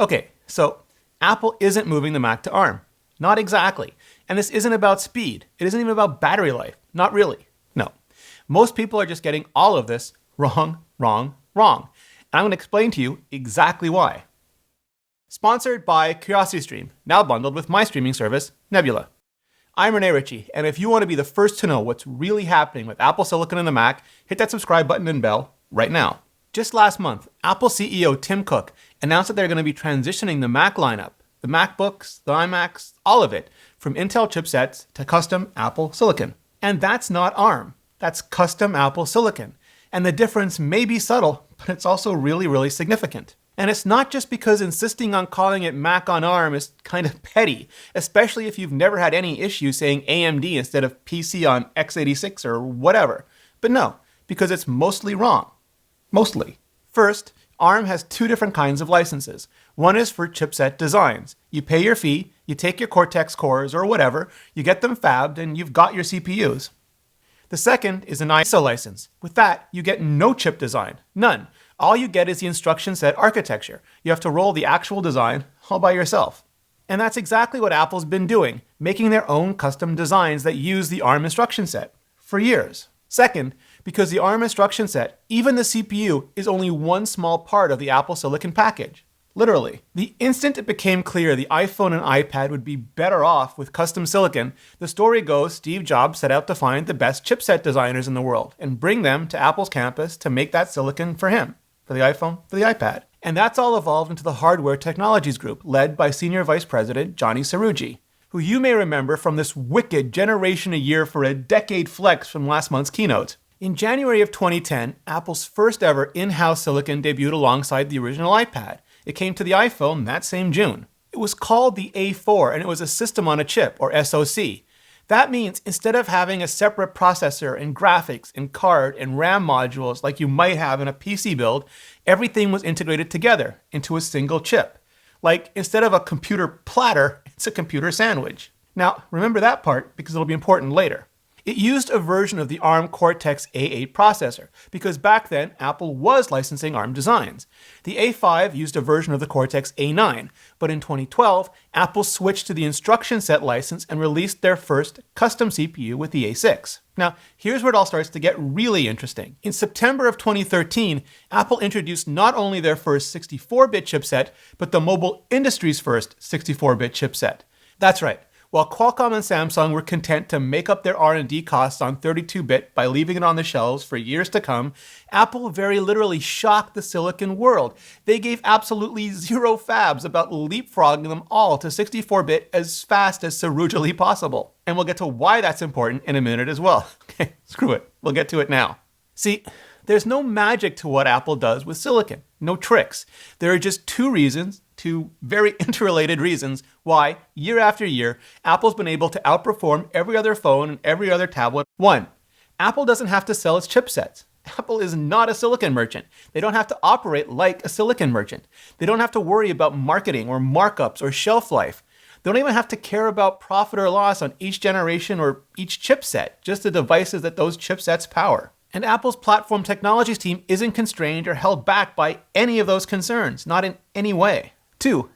Okay, so Apple isn't moving the Mac to ARM. Not exactly. And this isn't about speed. It isn't even about battery life. Not really. No. Most people are just getting all of this wrong. And I'm going to explain to you exactly why. Sponsored by CuriosityStream, now bundled with my streaming service, Nebula. I'm Rene Ritchie, and if you want to be the first to know what's really happening with Apple Silicon and the Mac, hit that subscribe button and bell right now. Just last month, Apple CEO Tim Cook announced that they're going to be transitioning the Mac lineup, the MacBooks, the iMacs, all of it, from Intel chipsets to custom Apple Silicon. And that's not ARM. That's custom Apple Silicon. And the difference may be subtle, but it's also really significant. And it's not just because insisting on calling it Mac on ARM is kind of petty, especially if you've never had any issue saying AMD instead of PC on x86 or whatever. But no, because it's mostly wrong. Mostly. First, ARM has two different kinds of licenses. One is for chipset designs. You pay your fee, you take your Cortex cores or whatever, you get them fabbed, and you've got your CPUs. The second is an ISO license. With that, you get no chip design. None. All you get is the instruction set architecture. You have to roll the actual design all by yourself. And that's exactly what Apple's been doing, making their own custom designs that use the ARM instruction set for years. Second, because the ARM instruction set, even the CPU, is only one small part of the Apple Silicon package. Literally. The instant it became clear the iPhone and iPad would be better off with custom silicon, the story goes Steve Jobs set out to find the best chipset designers in the world and bring them to Apple's campus to make that silicon for him. For the iPhone, for the iPad. And that's all evolved into the Hardware Technologies Group, led by Senior Vice President Johnny Sarugi, who you may remember from this wicked generation a year for a decade flex from last month's keynote. In January of 2010, Apple's first ever in-house silicon debuted alongside the original iPad. It came to the iPhone that same June. It was called the A4, and it was a system on a chip, or SoC. That means instead of having a separate processor and graphics and card and RAM modules like you might have in a PC build, everything was integrated together into a single chip. Like instead of a computer platter, it's a computer sandwich. Now, remember that part because it'll be important later. It used a version of the ARM Cortex A8 processor because back then Apple was licensing ARM designs. The A5 used a version of the Cortex A9, but in 2012, Apple switched to the instruction set license and released their first custom CPU with the A6. Now, here's where it all starts to get really interesting. In September of 2013, Apple introduced not only their first 64-bit chipset, but the mobile industry's first 64-bit chipset. That's right. While Qualcomm and Samsung were content to make up their R&D costs on 32-bit by leaving it on the shelves for years to come, Apple very literally shocked the silicon world. They gave absolutely zero fabs about leapfrogging them all to 64-bit as fast as cerebrally possible. And we'll get to why that's important in a minute as well. Okay, screw it. We'll get to it now. See, there's no magic to what Apple does with silicon. No tricks. There are just two very interrelated reasons why, year after year, Apple's been able to outperform every other phone and every other tablet. 1. Apple doesn't have to sell its chipsets. Apple is not a silicon merchant. They don't have to operate like a silicon merchant. They don't have to worry about marketing or markups or shelf life. They don't even have to care about profit or loss on each generation or each chipset, just the devices that those chipsets power. And Apple's platform technologies team isn't constrained or held back by any of those concerns, not in any way. 2.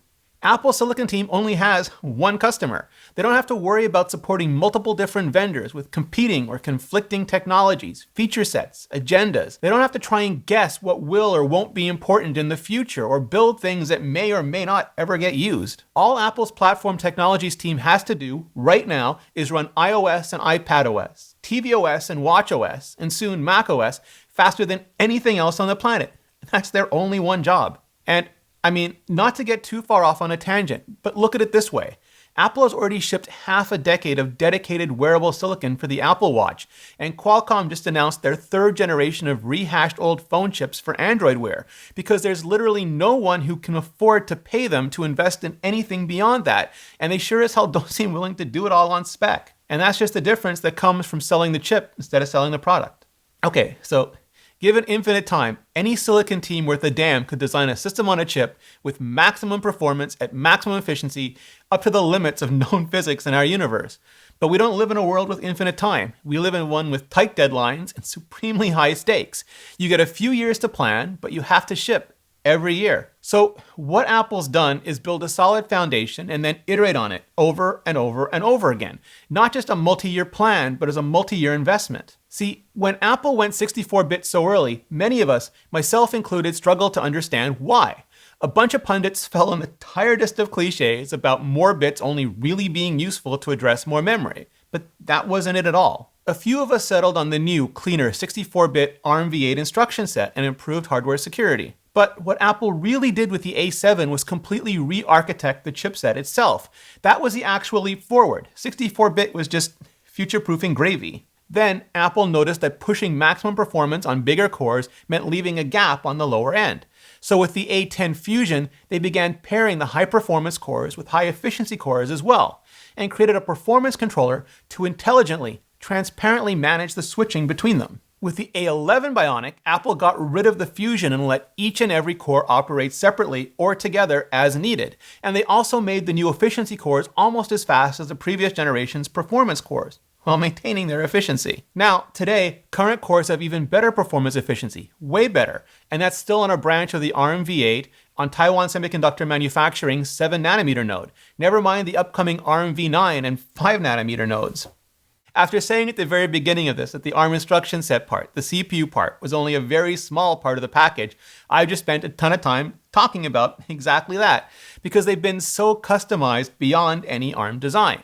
Apple's silicon team only has one customer. They don't have to worry about supporting multiple different vendors with competing or conflicting technologies, feature sets, agendas. They don't have to try and guess what will or won't be important in the future or build things that may or may not ever get used. All Apple's platform technologies team has to do right now is run iOS and iPadOS, tvOS and watchOS, and soon macOS faster than anything else on the planet. That's their only one job. And I mean, not to get too far off on a tangent, but look at it this way. Apple has already shipped half a decade of dedicated wearable silicon for the Apple Watch, and Qualcomm just announced their third generation of rehashed old phone chips for Android Wear, because there's literally no one who can afford to pay them to invest in anything beyond that, and they sure as hell don't seem willing to do it all on spec. And that's just the difference that comes from selling the chip instead of selling the product. Okay, so given infinite time, any silicon team worth a damn could design a system on a chip with maximum performance at maximum efficiency up to the limits of known physics in our universe. But we don't live in a world with infinite time. We live in one with tight deadlines and supremely high stakes. You get a few years to plan, but you have to ship every year. So what Apple's done is build a solid foundation and then iterate on it over and over and over again. Not just a multi-year plan, but as a multi-year investment. See, when Apple went 64-bit so early, many of us, myself included, struggled to understand why. A bunch of pundits fell on the tiredest of cliches about more bits only really being useful to address more memory. But that wasn't it at all. A few of us settled on the new, cleaner 64-bit ARM v8 instruction set and improved hardware security. But what Apple really did with the A7 was completely re-architect the chipset itself. That was the actual leap forward. 64-bit was just future-proofing gravy. Then Apple noticed that pushing maximum performance on bigger cores meant leaving a gap on the lower end. So with the A10 Fusion, they began pairing the high-performance cores with high-efficiency cores as well, and created a performance controller to intelligently, transparently manage the switching between them. With the A11 Bionic, Apple got rid of the Fusion and let each and every core operate separately or together as needed. And they also made the new efficiency cores almost as fast as the previous generation's performance cores, while maintaining their efficiency. Now, today, current cores have even better performance efficiency, way better, and that's still on a branch of the ARM v8 on Taiwan Semiconductor Manufacturing's 7nm node, never mind the upcoming ARM v9 and 5nm nodes. After saying at the very beginning of this that the ARM instruction set part, the CPU part, was only a very small part of the package, I've just spent a ton of time talking about exactly that, because they've been so customized beyond any ARM design,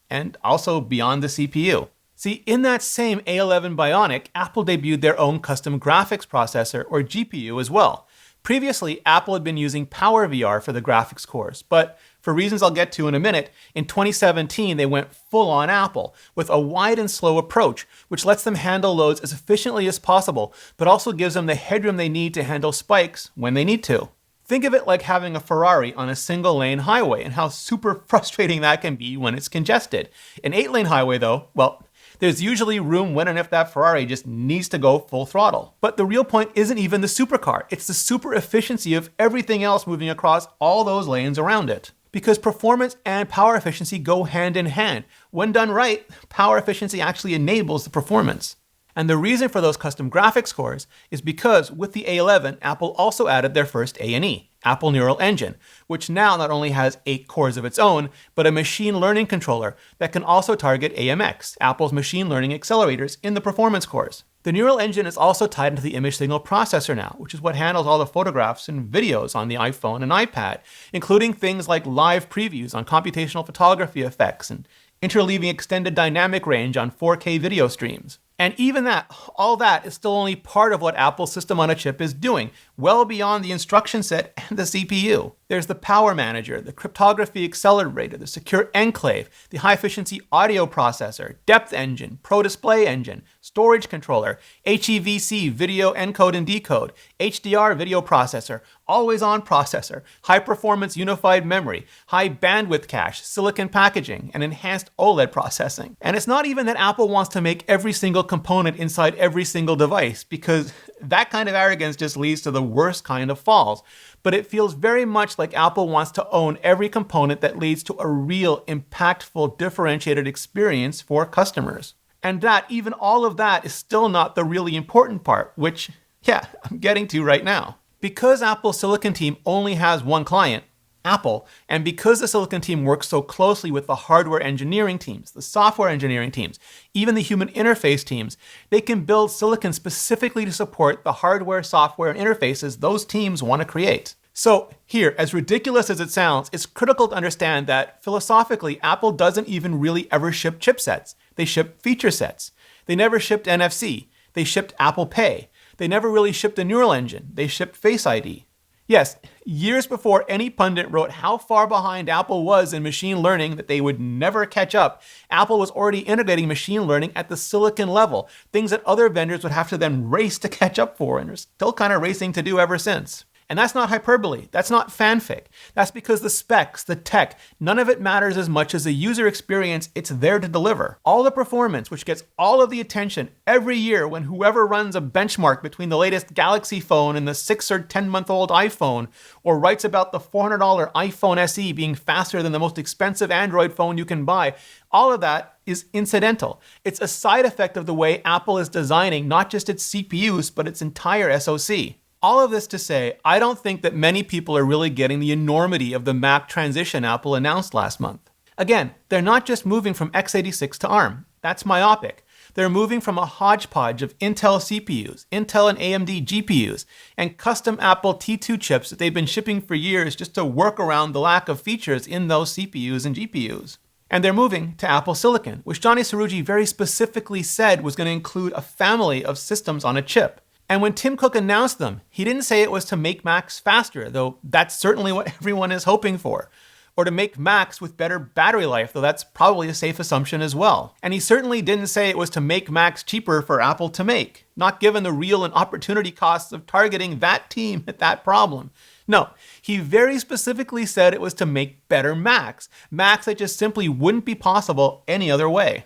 and also beyond the CPU. See, in that same A11 Bionic, Apple debuted their own custom graphics processor, or GPU, as well. Previously, Apple had been using PowerVR for the graphics cores, but for reasons I'll get to in a minute, in 2017 they went full on Apple with a wide and slow approach, which lets them handle loads as efficiently as possible, but also gives them the headroom they need to handle spikes when they need to. Think of it like having a Ferrari on a single-lane highway and how super frustrating that can be when it's congested. An 8-lane highway though, well, there's usually room when and if that Ferrari just needs to go full throttle. But the real point isn't even the supercar, it's the super efficiency of everything else moving across all those lanes around it. Because performance and power efficiency go hand in hand. When done right, power efficiency actually enables the performance. And the reason for those custom graphics cores is because with the A11, Apple also added their first A&E, Apple Neural Engine, which now not only has 8 cores of its own, but a machine learning controller that can also target AMX, Apple's machine learning accelerators, in the performance cores. The Neural Engine is also tied into the image signal processor now, which is what handles all the photographs and videos on the iPhone and iPad, including things like live previews on computational photography effects and interleaving extended dynamic range on 4K video streams. And even that, all that is still only part of what Apple's system on a chip is doing, well beyond the instruction set and the CPU. There's the power manager, the cryptography accelerator, the secure enclave, the high-efficiency audio processor, depth engine, pro display engine, storage controller, HEVC video encode and decode, HDR video processor, always-on processor, high-performance unified memory, high bandwidth cache, silicon packaging, and enhanced OLED processing. And it's not even that Apple wants to make every single component inside every single device, because that kind of arrogance just leads to the worst kind of falls. But it feels very much like Apple wants to own every component that leads to a real, impactful, differentiated experience for customers. And that, even all of that, is still not the really important part, which, yeah, I'm getting to right now. Because Apple's Silicon team only has one client, Apple, and because the Silicon team works so closely with the hardware engineering teams, the software engineering teams, even the human interface teams, they can build silicon specifically to support the hardware, software, and interfaces those teams want to create. So here, as ridiculous as it sounds, it's critical to understand that philosophically, Apple doesn't even really ever ship chipsets. They ship feature sets. They never shipped NFC. They shipped Apple Pay. They never really shipped a neural engine. They shipped Face ID. Yes, years before any pundit wrote how far behind Apple was in machine learning that they would never catch up, Apple was already integrating machine learning at the silicon level, things that other vendors would have to then race to catch up for and are still kind of racing to do ever since. And that's not hyperbole. That's not fanfic. That's because the specs, the tech, none of it matters as much as the user experience it's there to deliver. All the performance, which gets all of the attention every year when whoever runs a benchmark between the latest Galaxy phone and the 6 or 10-month-old iPhone, or writes about the $400 iPhone SE being faster than the most expensive Android phone you can buy, all of that is incidental. It's a side effect of the way Apple is designing not just its CPUs, but its entire SoC. All of this to say, I don't think that many people are really getting the enormity of the Mac transition Apple announced last month. Again, they're not just moving from x86 to ARM. That's myopic. They're moving from a hodgepodge of Intel CPUs, Intel and AMD GPUs, and custom Apple T2 chips that they've been shipping for years just to work around the lack of features in those CPUs and GPUs. And they're moving to Apple Silicon, which Johnny Srouji very specifically said was going to include a family of systems on a chip. And when Tim Cook announced them, he didn't say it was to make Macs faster, though that's certainly what everyone is hoping for. Or to make Macs with better battery life, though that's probably a safe assumption as well. And he certainly didn't say it was to make Macs cheaper for Apple to make, not given the real and opportunity costs of targeting that team at that problem. No, he very specifically said it was to make better Macs, Macs that just simply wouldn't be possible any other way.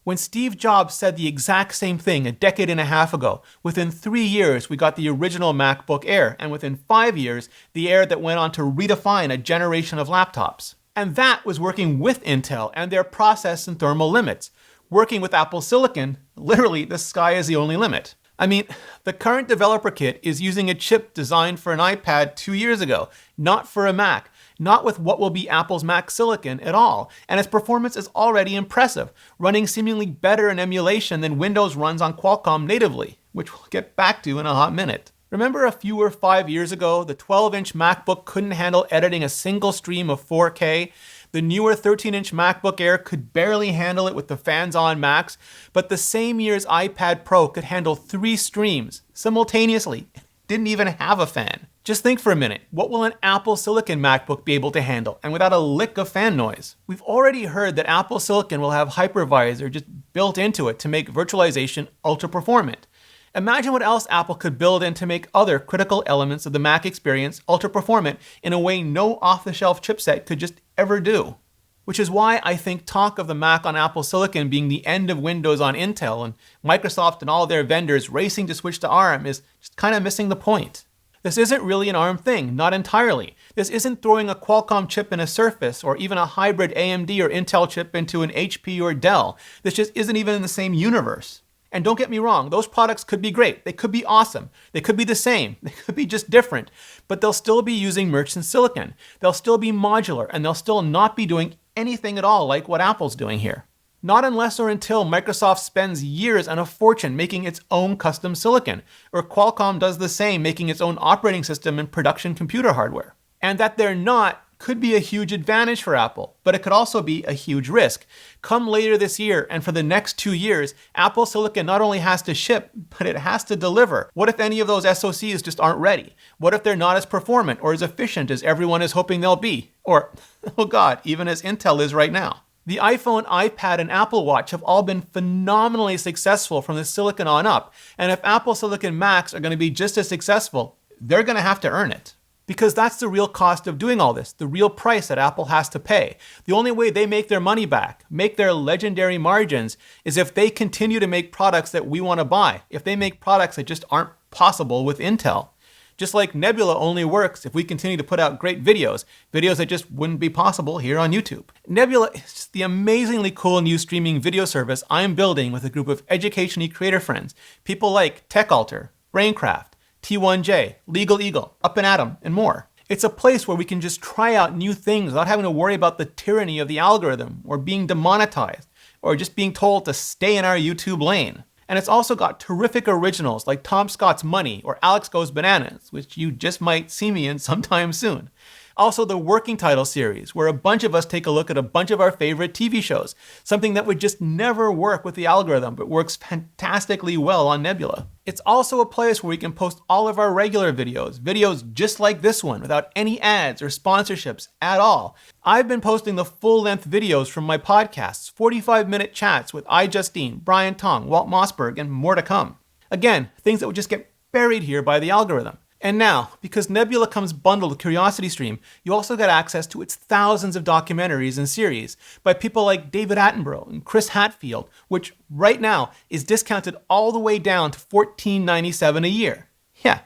When Steve Jobs said the exact same thing a decade and a half ago, within 3 years we got the original MacBook Air, and within 5 years, the Air that went on to redefine a generation of laptops. And that was working with Intel and their process and thermal limits. Working with Apple Silicon, literally the sky is the only limit. I mean, the current developer kit is using a chip designed for an iPad 2 years ago, not for a Mac. Not with what will be Apple's Mac Silicon at all, and its performance is already impressive, running seemingly better in emulation than Windows runs on Qualcomm natively, which we'll get back to in a hot minute. Remember a few or 5 years ago, the 12-inch MacBook couldn't handle editing a single stream of 4K? The newer 13-inch MacBook Air could barely handle it with the fans-on Macs, but the same year's iPad Pro could handle 3 streams simultaneously. It didn't even have a fan. Just think for a minute, what will an Apple Silicon MacBook be able to handle, and without a lick of fan noise? We've already heard that Apple Silicon will have hypervisor just built into it to make virtualization ultra-performant. Imagine what else Apple could build in to make other critical elements of the Mac experience ultra-performant in a way no off-the-shelf chipset could just ever do. Which is why I think talk of the Mac on Apple Silicon being the end of Windows on Intel and Microsoft and all their vendors racing to switch to ARM is just kind of missing the point. This isn't really an ARM thing, not entirely. This isn't throwing a Qualcomm chip in a Surface or even a hybrid AMD or Intel chip into an HP or Dell. This just isn't even in the same universe. And don't get me wrong, those products could be great. They could be awesome. They could be the same. They could be just different. But they'll still be using merchant silicon. They'll still be modular, and they'll still not be doing anything at all like what Apple's doing here. Not unless or until Microsoft spends years and a fortune making its own custom silicon, or Qualcomm does the same, making its own operating system and production computer hardware. And that they're not could be a huge advantage for Apple, but it could also be a huge risk. Come later this year, and for the next 2 years, Apple Silicon not only has to ship, but it has to deliver. What if any of those SoCs just aren't ready? What if they're not as performant or as efficient as everyone is hoping they'll be? Or, oh God, even as Intel is right now. The iPhone, iPad, and Apple Watch have all been phenomenally successful from the silicon on up, and if Apple Silicon Macs are going to be just as successful, they're going to have to earn it. Because that's the real cost of doing all this, the real price that Apple has to pay. The only way they make their money back, make their legendary margins, is if they continue to make products that we want to buy, if they make products that just aren't possible with Intel. Just like Nebula only works if we continue to put out great videos that just wouldn't be possible here on YouTube. Nebula is just the amazingly cool new streaming video service I'm building with a group of education-y creator friends, people like TechAlter, Braincraft, T1J, Legal Eagle, Up and Atom, and more. It's a place where we can just try out new things without having to worry about the tyranny of the algorithm, or being demonetized, or just being told to stay in our YouTube lane. And it's also got terrific originals like Tom Scott's Money or Alex Goes Bananas, which you just might see me in sometime soon. Also the Working Title series, where a bunch of us take a look at a bunch of our favorite TV shows, something that would just never work with the algorithm, but works fantastically well on Nebula. It's also a place where we can post all of our regular videos just like this one, without any ads or sponsorships at all. I've been posting the full-length videos from my podcasts, 45-minute chats with iJustine, Brian Tong, Walt Mossberg, and more to come. Again, things that would just get buried here by the algorithm. And now, because Nebula comes bundled with CuriosityStream, you also get access to its thousands of documentaries and series by people like David Attenborough and Chris Hadfield, which right now is discounted all the way down to $14.97 a year. Yeah,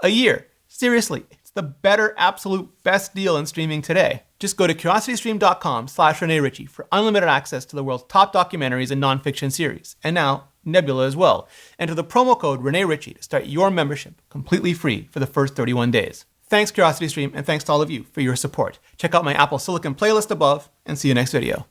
a year. Seriously, it's the better, absolute best deal in streaming today. Just go to curiositystream.com/Rene Ritchie for unlimited access to the world's top documentaries and nonfiction series. And now, Nebula as well. Enter the promo code Rene Ritchie to start your membership completely free for the first 31 days. Thanks CuriosityStream, and thanks to all of you for your support. Check out my Apple Silicon playlist above, and see you next video.